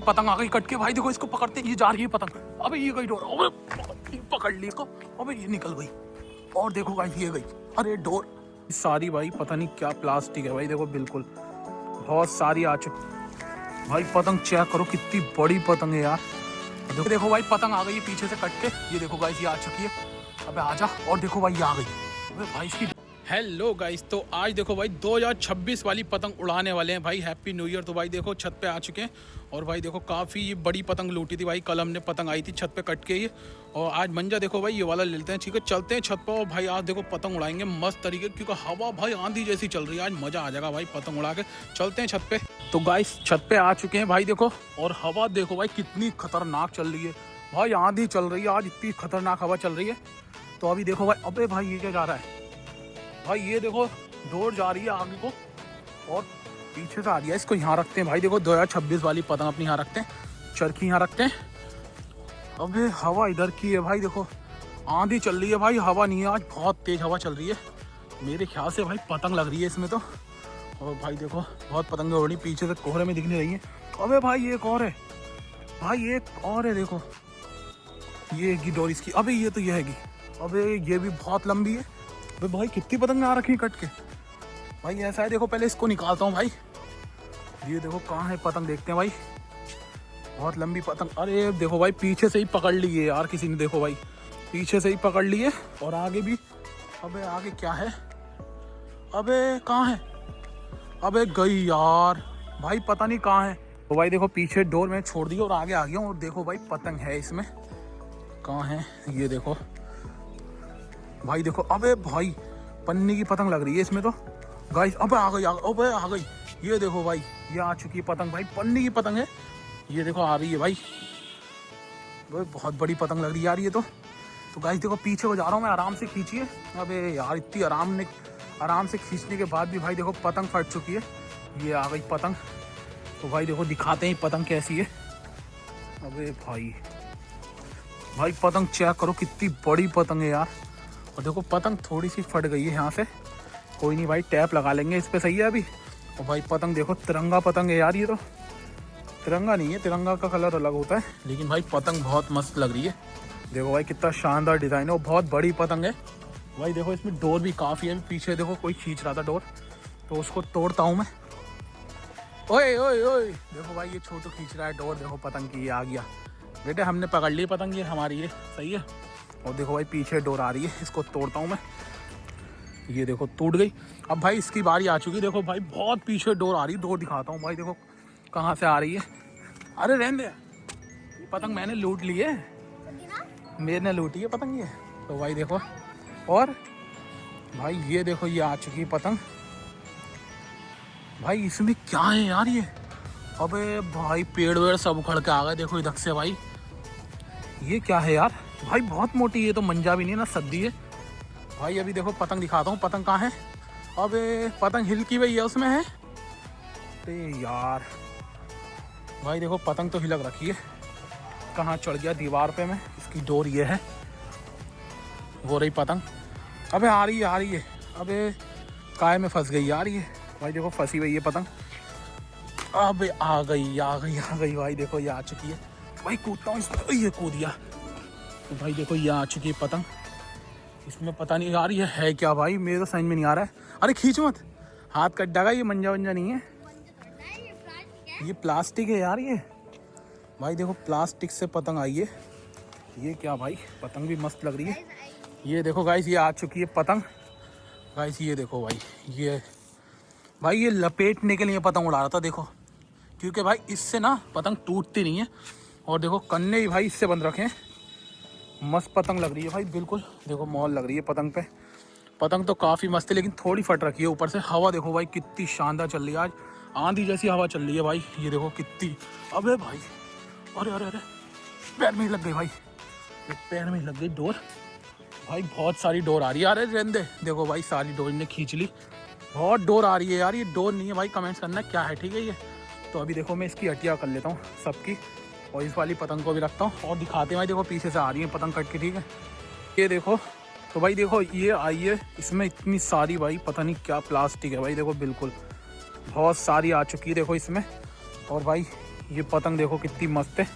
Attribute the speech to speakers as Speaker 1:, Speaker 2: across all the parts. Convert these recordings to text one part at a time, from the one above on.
Speaker 1: पतंग आ गई कट के भाई, देखो इसको पकड़ते, ये जा रही है पतंग। अबे ये गई डोर, अबे पकड़ ली इसको, अबे ये निकल गई। और देखो गाइस ये गई, अरे डोर सारी भाई पता नहीं क्या प्लास्टिक है भाई, देखो बिल्कुल बहुत सारी आ चुकी भाई। पतंग चेक करो कितनी बड़ी पतंग है यार। देखो भाई पतंग आ गई है पीछे से कट के, ये देखो गाइस ये आ चुकी है। अबे आजा, और देखो भाई ये आ गई। अबे भाई इसकी हेलो गाइस, तो आज देखो भाई 2026 वाली पतंग उड़ाने वाले हैं भाई। Happy new year. तो भाई देखो छत पे आ चुके हैं और भाई देखो काफ़ी बड़ी पतंग लूटी थी भाई, कल हमने पतंग आई थी छत पे कट के ये। और आज मंजा देखो भाई ये वाला ले लेते हैं, ठीक है चलते हैं छत पर। और भाई आज देखो पतंग उड़ाएंगे मस्त तरीके, क्योंकि हवा भाई आंधी जैसी चल रही है, आज मज़ा आ जाएगा भाई पतंग उड़ा के। चलते हैं छत पे। तो गाइस छत पे आ चुके हैं भाई देखो, और हवा देखो भाई कितनी खतरनाक चल रही है भाई, आंधी चल रही है आज, इतनी खतरनाक हवा चल रही है। तो अभी देखो भाई, अबे भाई ये क्या जा रहा है भाई, ये देखो डोर जा रही है आगे को और पीछे से आ रही है। इसको यहाँ रखते हैं भाई, देखो 2026 वाली पतंग अपनी यहाँ रखते हैं, चरखी यहाँ रखते हैं। अबे हवा इधर की है भाई, देखो आंधी चल रही है भाई, हवा नहीं है आज, बहुत तेज हवा चल रही है। मेरे ख्याल से भाई पतंग लग रही है इसमें तो। और भाई देखो बहुत पतंगें उड़ रही, पीछे से कोहरे में दिखने रही है। अबे भाई एक और है भाई, एक और है देखो, ये है डोर इसकी। अबे ये तो ये हैगी, अबे ये भी बहुत लंबी है। अबे भाई कितनी पतंग आ रखी है कट के भाई, ऐसा है देखो पहले इसको निकालता हूँ भाई। ये देखो कहाँ है पतंग, देखते हैं भाई, बहुत लंबी पतंग। अरे देखो भाई पीछे से ही पकड़ ली है यार किसी ने, देखो भाई पीछे से ही पकड़ ली है और आगे भी। अबे आगे क्या है, अबे कहाँ है, अबे गई यार भाई, पता नहीं कहाँ है। तो भाई देखो पीछे डोर में छोड़ दी और आगे आ गया हूँ, और देखो भाई पतंग है इसमें, कहाँ है ये देखो भाई, देखो अबे भाई पन्नी की पतंग लग रही है इसमें तो गाइस। अबे आ गई, अबे आ गई, ये देखो भाई ये आ चुकी है पतंग भाई, पन्नी की पतंग है ये, देखो आ रही है भाई, बहुत बड़ी पतंग लग रही है यार ये तो। गाइस देखो पीछे को जा रहा हूँ मैं, आराम से खींचिए। अबे यार इतनी आराम से खींचने के बाद भी भाई देखो पतंग फट चुकी है, ये आ गई पतंग। तो भाई देखो दिखाते हैं पतंग कैसी है। अबे भाई पतंग चेक करो कितनी बड़ी पतंग है यार। और देखो पतंग थोड़ी सी फट गई है यहाँ से, कोई नहीं भाई टैप लगा लेंगे इस पे, सही है अभी। और भाई पतंग देखो तिरंगा पतंग है यार, ये तो तिरंगा नहीं है, तिरंगा का कलर अलग होता है, लेकिन भाई पतंग बहुत मस्त लग रही है। देखो भाई कितना शानदार डिज़ाइन है, और बहुत बड़ी पतंग है भाई। देखो इसमें डोर भी काफ़ी है, पीछे देखो कोई खींच रहा था डोर, तो उसको तोड़ता हूँ मैं। ओए ओए ओए देखो भाई ये छोटू खींच रहा है डोर, देखो पतंग की ये आ गया बेटे, हमने पकड़ ली पतंग, ये हमारी है, सही है। और देखो भाई पीछे डोर आ रही है, इसको तोड़ता हूँ मैं, ये देखो टूट गई। अब भाई इसकी बारी आ चुकी, देखो भाई बहुत पीछे डोर आ रही है, डोर दिखाता हूँ भाई, देखो कहाँ से आ रही है। अरे रहने दे, ये पतंग मैंने लूट ली है, मैंने लूटी है पतंग ये। तो भाई देखो, और भाई ये देखो ये आ चुकी है पतंग भाई, इसमें क्या है यार ये। अबे भाई पेड़ वेड़ सब उखड़ के आ गए, देखो इधर से भाई, ये क्या है यार भाई, बहुत मोटी है, तो मंजा भी नहीं है ना सद्दी है भाई। अभी देखो पतंग दिखाता हूँ, पतंग कहाँ है। अबे पतंग हिल की हुई है उसमें है, अरे यार भाई देखो पतंग तो हिलक रखी है, कहाँ चढ़ गया दीवार पे मैं, इसकी डोर ये है, वो रही पतंग। अबे आ रही है, अबे काय में फंस गई यार ये भाई, देखो फंसी हुई है पतंग। अबे आ गई भाई, देखो ये आ चुकी है भाई, कूदता हूँ इसमें, ये कूद गया। तो भाई देखो ये आ चुकी है पतंग, इसमें पता नहीं यार ये है क्या भाई, मेरे तो समझ में नहीं आ रहा है। अरे खींच मत, हाथ कट जाएगा, ये मंजा वंजा नहीं है, ये प्लास्टिक है यार ये भाई। देखो प्लास्टिक से पतंग आई है, ये क्या भाई, पतंग भी मस्त लग रही है। ये देखो गाइस ये आ चुकी है पतंग गाइस, ये देखो भाई ये लपेटने के लिए पतंग उड़ा रहा था देखो, क्योंकि भाई इससे ना पतंग टूटती नहीं है। और देखो कन्ने भी भाई इससे बंद रखे हैं, मस्त पतंग लग रही है भाई बिल्कुल, देखो मॉल लग रही है पतंग पे। पतंग तो काफ़ी मस्त है, लेकिन थोड़ी फट रखी है ऊपर से। हवा देखो भाई कितनी शानदार चल रही है आज, आंधी जैसी हवा चल रही है भाई, ये देखो कितनी। अबे भाई अरे अरे अरे पैर में ही लग गई भाई, पैर में ही लग गई डोर भाई, बहुत सारी डोर आ रही है। अरे रहने, देखो भाई सारी डोर ने खींच ली, बहुत डोर आ रही है यार, ये डोर नहीं है भाई, कमेंट्स करना क्या है, ठीक है ये। तो अभी देखो मैं इसकी हटिया कर लेता हूँ सबकी, और इस वाली पतंग को भी रखता हूँ, और दिखाते हैं भाई, देखो पीछे से आ रही है पतंग कट के, ठीक है ये देखो। तो भाई देखो ये आई है, इसमें इतनी सारी भाई पता नहीं क्या प्लास्टिक है भाई, देखो बिल्कुल बहुत सारी आ चुकी है देखो इसमें। और भाई ये पतंग देखो कितनी मस्त है।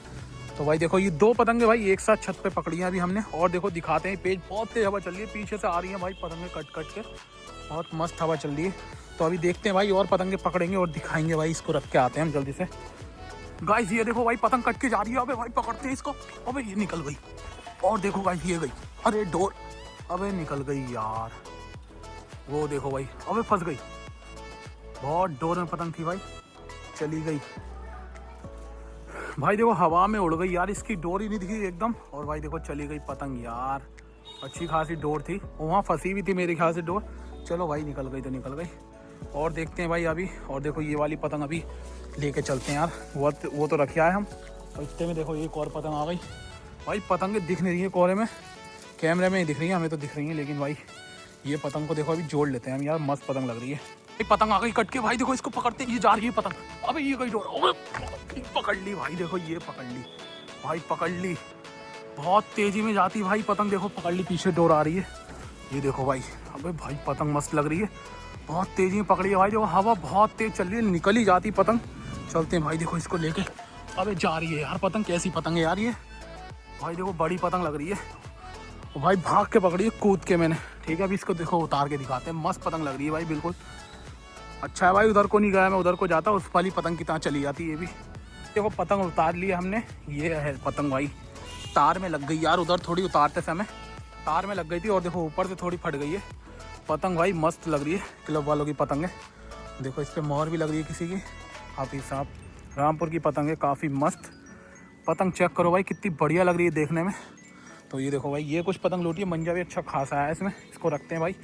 Speaker 1: तो भाई देखो ये 2 पतंगे भाई एक साथ छत पे पकड़ी हैं अभी हमने। और देखो दिखाते हैं, पेज बहुत तेज हवा चल रही है, पीछे से आ रही है भाई पतंगे कट कट के, बहुत मस्त हवा चल रही है। तो अभी देखते हैं भाई और पतंगे पकड़ेंगे और दिखाएंगे भाई, इसको रख के आते हैं हम जल्दी से। गाइस ये देखो भाई पतंग कट के जा रही है। अबे भाई पकड़ते हैं इसको। अबे ये निकल गई। और देखो गाइस ये गई। अरे डोर, अबे निकल गई यार। वो देखो भाई, अबे फंस गई। बहुत डोर में पतंग थी भाई, चली गई भाई। देखो हवा में उड़ गई यार, इसकी डोर ही नहीं दिखी एकदम। और भाई देखो चली गई पतंग यार, अच्छी खासी डोर थी, वहाँ फंसी भी थी मेरे ख्याल से डोर। चलो भाई निकल गई तो निकल गई। और देखते हैं भाई अभी। और देखो ये वाली पतंग अभी लेके चलते हैं यार, वो तो रखा है हम। और इतने में देखो एक और पतंग आ गई भाई। पतंगें दिख नहीं रही है कोहरे में, कैमरे में ही दिख रही है, हमें तो दिख रही है। लेकिन भाई ये पतंग को देखो अभी जोड़ लेते हैं हम यार, मस्त पतंग लग रही है। एक पतंग आ गई कट के भाई, देखो इसको पकड़ते हैं, ये जा रही है पतंग। अबे ये गई डोर, अबे पकड़ ली भाई। देखो ये पकड़ ली भाई, पकड़ ली। बहुत तेजी में जाती भाई पतंग, देखो पकड़ ली, पीछे डोर आ रही है। ये देखो भाई, अबे भाई पतंग मस्त लग रही है, बहुत तेजी में पकड़ी है भाई। देखो हवा बहुत तेज चल रही है, निकल ही जाती पतंग। चलते हैं भाई, देखो इसको लेके। अबे जा रही है यार पतंग, कैसी पतंग है यार ये भाई। देखो बड़ी पतंग लग रही है भाई, भाग के पकड़ी है कूद के मैंने। ठीक है अभी इसको देखो उतार के दिखाते हैं, मस्त पतंग लग रही है भाई बिल्कुल। अच्छा है भाई उधर को नहीं गया मैं, उधर को जाता उस वाली पतंग की तरह चली जाती ये भी। देखो पतंग उतार ली हमने, ये है पतंग भाई। तार में लग गई यार, उधर थोड़ी उतारते समय तार में लग गई थी, और देखो ऊपर से थोड़ी फट गई है पतंग भाई। मस्त लग रही है, क्लब वालों की पतंग है। देखो इस पर मोहर भी लग रही है किसी की, हाफिज साहब रामपुर की पतंग है, काफ़ी मस्त पतंग। चेक करो भाई कितनी बढ़िया लग रही है देखने में। तो ये देखो भाई, ये कुछ पतंग लूटी है, मंजा भी अच्छा खासा है इसमें। इसको रखते हैं भाई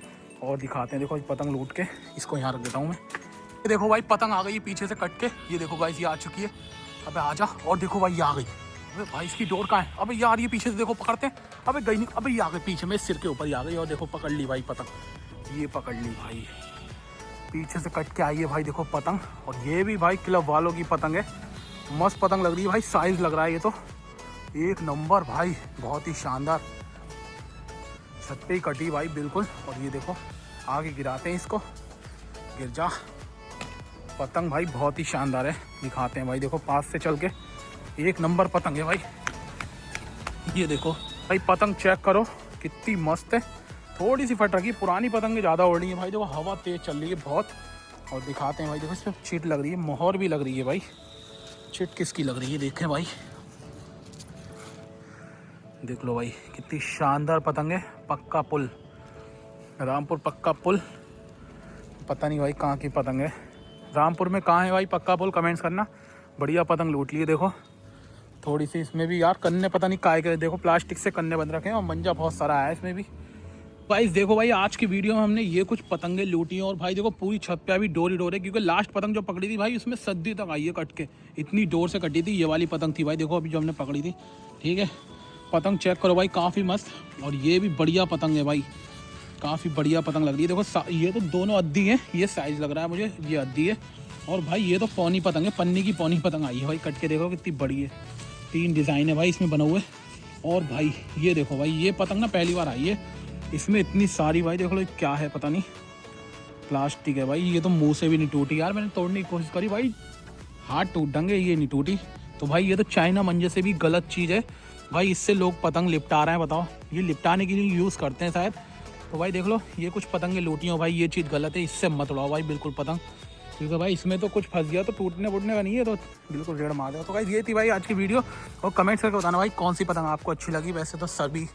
Speaker 1: और दिखाते हैं। देखो पतंग लूट के इसको यहाँ रख देता हूँ मैं। ये देखो भाई पतंग आ गई है पीछे से कट के, ये देखो गाइस ये आ चुकी है। अबे आजा। और देखो भाई ये आ गई। अबे भाई इसकी डोर कहाँ है? अबे ये आ रही है पीछे से, देखो पकड़ते हैं। अबे गई नहीं, अबे ये आ गई पीछे में, सिर के ऊपर ही आ गई। और देखो पकड़ ली भाई पतंग, ये पकड़ ली भाई, पीछे से कट के आई है भाई देखो पतंग। और ये भी भाई क्लब वालों की पतंग है, मस्त पतंग लग रही है भाई। साइज लग रहा है ये तो एक नंबर भाई, बहुत ही शानदार। छत पे ही कटी भाई बिल्कुल। और ये देखो आगे गिराते हैं इसको, गिर जा। पतंग भाई बहुत ही शानदार है, दिखाते हैं भाई। देखो पास से चल के, एक नंबर पतंग है भाई। ये देखो भाई पतंग चेक करो कितनी मस्त है। थोड़ी सी फट रखी, पुरानी पतंगें ज़्यादा उड़ रही है भाई। देखो हवा तेज चल रही है बहुत। और दिखाते हैं भाई, देखो इसमें चीट लग रही है, मोहर भी लग रही है भाई। चिट किसकी लग रही है देखें भाई, देख लो भाई कितनी शानदार पतंग है। पक्का पुल, रामपुर पक्का पुल। पता नहीं भाई कहाँ की पतंग है, रामपुर में कहाँ है भाई पक्का पुल, कमेंट्स करना। बढ़िया पतंग लूट लिए। देखो थोड़ी सी इसमें भी यार कन्ने, पता नहीं काय के, देखो प्लास्टिक से कन्ने बंद रखे हैं, और मंजा बहुत सारा आया है इसमें भी। भाई देखो भाई आज की वीडियो में हमने ये कुछ पतंगे लूटी हैं। और भाई देखो पूरी छत पे अभी डोर ही डोर है, क्योंकि लास्ट पतंग जो पकड़ी थी भाई उसमें सद्दी तक आई है कट के, इतनी डोर से कटी थी। ये वाली पतंग थी भाई, देखो अभी जो हमने पकड़ी थी। ठीक है पतंग चेक करो भाई, काफ़ी मस्त। और ये भी बढ़िया पतंग है भाई, काफ़ी बढ़िया पतंग लग रही है। देखो ये तो दोनों अद्दी हैं, ये साइज़ लग रहा है मुझे, ये अद्दी है। और भाई ये तो पौनी पतंग है, पन्नी की पौनी पतंग आई है भाई कट के, देखो कितनी बड़ी है। 3 डिज़ाइन है भाई इसमें बना हुए। और भाई ये देखो भाई, ये पतंग ना पहली बार आई है, इसमें इतनी सारी भाई। देख लो क्या है पता नहीं, प्लास्टिक है भाई। ये तो मुंह से भी नहीं टूटी यार, मैंने तोड़ने की कोशिश करी भाई, हाथ टूट देंगे, ये नहीं टूटी। तो भाई ये तो चाइना मंजे से भी गलत चीज़ है भाई, इससे लोग पतंग लिपटा रहे हैं। बताओ, ये लिपटाने के लिए यूज़ करते हैं शायद। तो भाई देख लो ये कुछ पतंगे लूटी हो भाई, ये चीज़ गलत है, इससे मत उड़ाओ भाई बिल्कुल पतंग, क्योंकि भाई इसमें तो कुछ फंस गया तो टूटने वूटने का नहीं है, तो बिल्कुल रेड़ मार देगा। तो भाई ये थी भाई आज की वीडियो। और कमेंट्स करके बताना भाई कौन सी पतंग आपको अच्छी लगी। वैसे तो सभी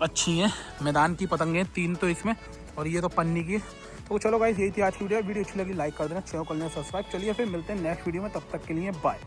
Speaker 1: अच्छी हैं, मैदान की पतंगें 3 तो इसमें, और ये तो पन्नी की। तो चलो भाई यही थी आज की वीडियो अच्छी लगी लाइक कर देना, चैनल को लेना सब्सक्राइब। चलिए फिर मिलते हैं नेक्स्ट वीडियो में, तब तक के लिए बाय।